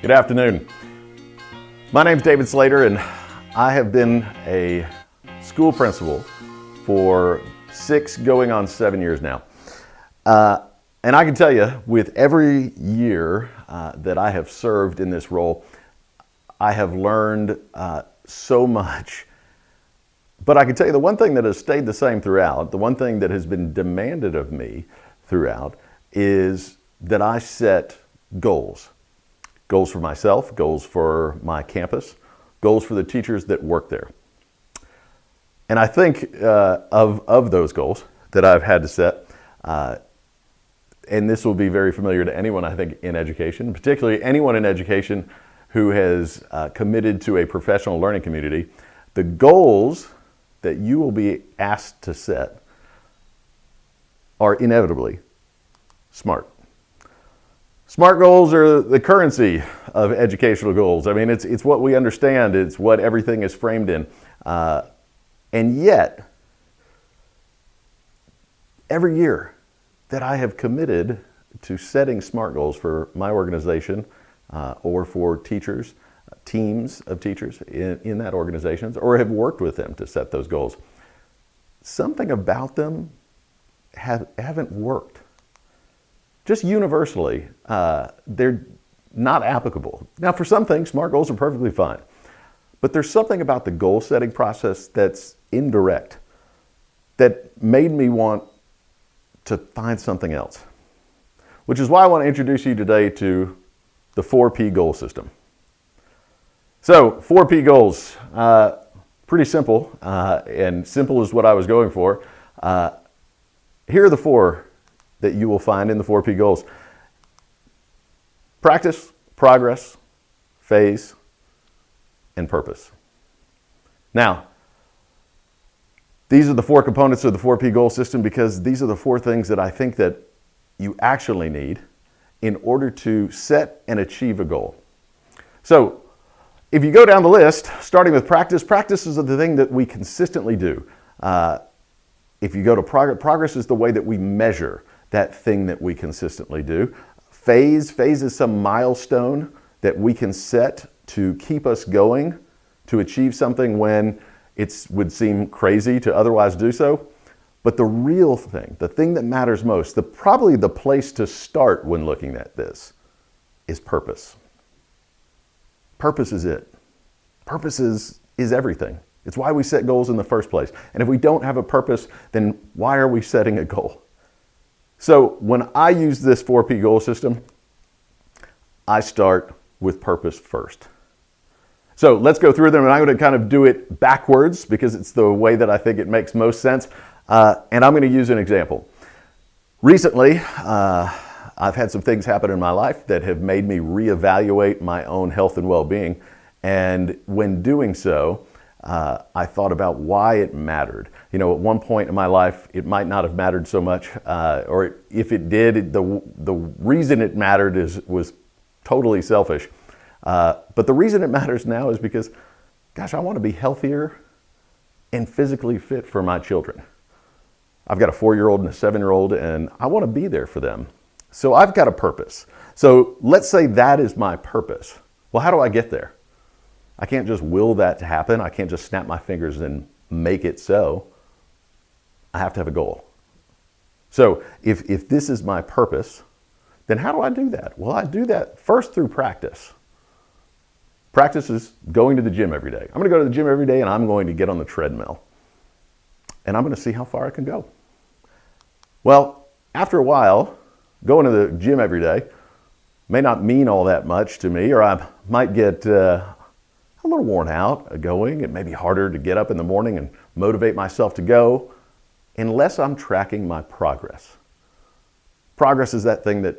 Good afternoon. My name's David Slater, and I have been a school principal for 6 going on 7 years now. And I can tell you, with every year that I have served in this role, I have learned so much. But I can tell you the one thing that has stayed the same throughout, the one thing that has been demanded of me throughout, is that I set goals. Goals for myself, goals for my campus, goals for the teachers that work there. And I think of those goals that I've had to set, and this will be very familiar to anyone, I think, in education, particularly anyone in education who has committed to a professional learning community. The goals that you will be asked to set are inevitably SMART. SMART goals are the currency of educational goals. I mean, it's what we understand. It's what everything is framed in. And yet, every year that I have committed to setting SMART goals for my organization or for teachers, teams of teachers in that organization, or have worked with them to set those goals, something about them haven't worked. Just universally, they're not applicable. Now, for some things, SMART goals are perfectly fine. But there's something about the goal setting process that's indirect that made me want to find something else. Which is why I want to introduce you today to the 4P goal system. So, 4P goals, pretty simple, and simple is what I was going for. Here are the 4 that you will find in the 4P goals. Practice, progress, phase, and purpose. Now, these are the 4 components of the 4P goal system because these are the 4 things that I think that you actually need in order to set and achieve a goal. So, if you go down the list, starting with practice, practice is the thing that we consistently do. If you go to progress is the way that we measure that thing that we consistently do. Phase is some milestone that we can set to keep us going, to achieve something when it would seem crazy to otherwise do so. But the real thing, the thing that matters most, probably the place to start when looking at this, is purpose. Purpose is it. Purpose is everything. It's why we set goals in the first place. And if we don't have a purpose, then why are we setting a goal? So when I use this 4P goal system, I start with purpose first. So let's go through them, and I'm going to kind of do it backwards because it's the way that I think it makes most sense. And I'm going to use an example. Recently, I've had some things happen in my life that have made me reevaluate my own health and well-being. And when doing so, I thought about why it mattered. You know, at one point in my life, it might not have mattered so much, or if it did, the reason it mattered was totally selfish. But the reason it matters now is because, gosh, I want to be healthier and physically fit for my children. I've got a 4-year-old and a 7-year-old, and I want to be there for them. So I've got a purpose. So let's say that is my purpose. Well, how do I get there? I can't just will that to happen. I can't just snap my fingers and make it so. I have to have a goal. So if this is my purpose, then how do I do that? Well, I do that first through practice. Practice is going to the gym every day. I'm going to go to the gym every day and I'm going to get on the treadmill. And I'm going to see how far I can go. Well, after a while, going to the gym every day may not mean all that much to me, or I might get a little worn out going. It may be harder to get up in the morning and motivate myself to go unless I'm tracking my progress. Progress is that thing that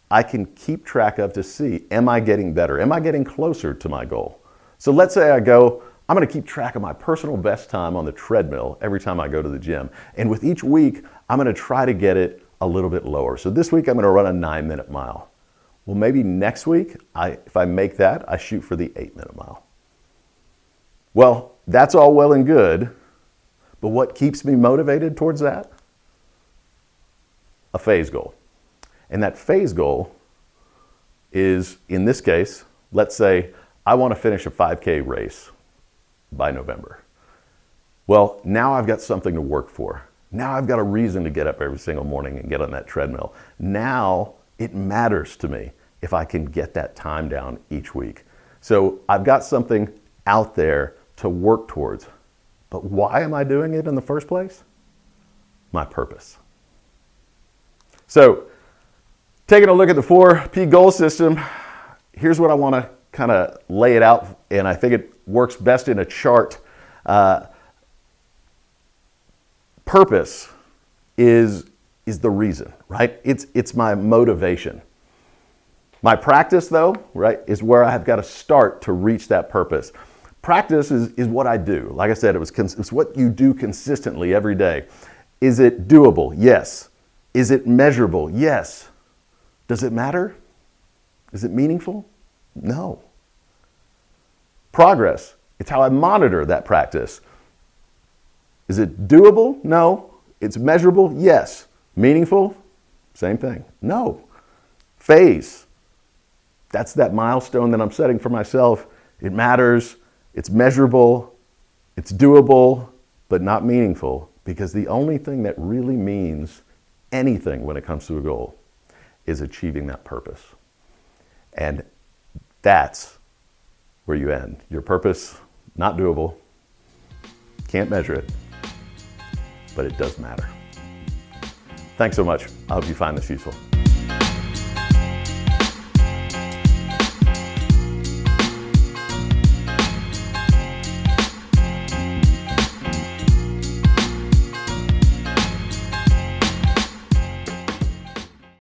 I can keep track of to see, am I getting better? Am I getting closer to my goal? So let's say I go, I'm going to keep track of my personal best time on the treadmill every time I go to the gym. And with each week, I'm going to try to get it a little bit lower. So this week, I'm going to run a 9-minute mile. Well, maybe next week, if I make that, I shoot for the 8-minute mile. Well, that's all well and good, but what keeps me motivated towards that? A phase goal. And that phase goal is, in this case, Let's say I want to finish a 5K race by November. Well, now I've got something to work for. Now I've got a reason to get up every single morning and get on that treadmill. Now it matters to me if I can get that time down each week. So I've got something out there to work towards. But why am I doing it in the first place? My purpose. So taking a look at the 4P goal system, here's what I want to kind of lay it out, and I think it works best in a chart. Purpose is the reason, right? It's my motivation. My practice, though, right, is where I have got to start to reach that purpose. Practice is what I do. Like I said, it's what you do consistently every day. Is it doable? Yes. Is it measurable? Yes. Does it matter? Is it meaningful? No. Progress. It's how I monitor that practice. Is it doable? No. It's measurable? Yes. Meaningful? Same thing. No. Phase. That's that milestone that I'm setting for myself. It matters. It's measurable. It's doable, but not meaningful, because the only thing that really means anything when it comes to a goal is achieving that purpose. And that's where you end. Your purpose, not doable, can't measure it, but it does matter. Thanks so much. I hope you find this useful.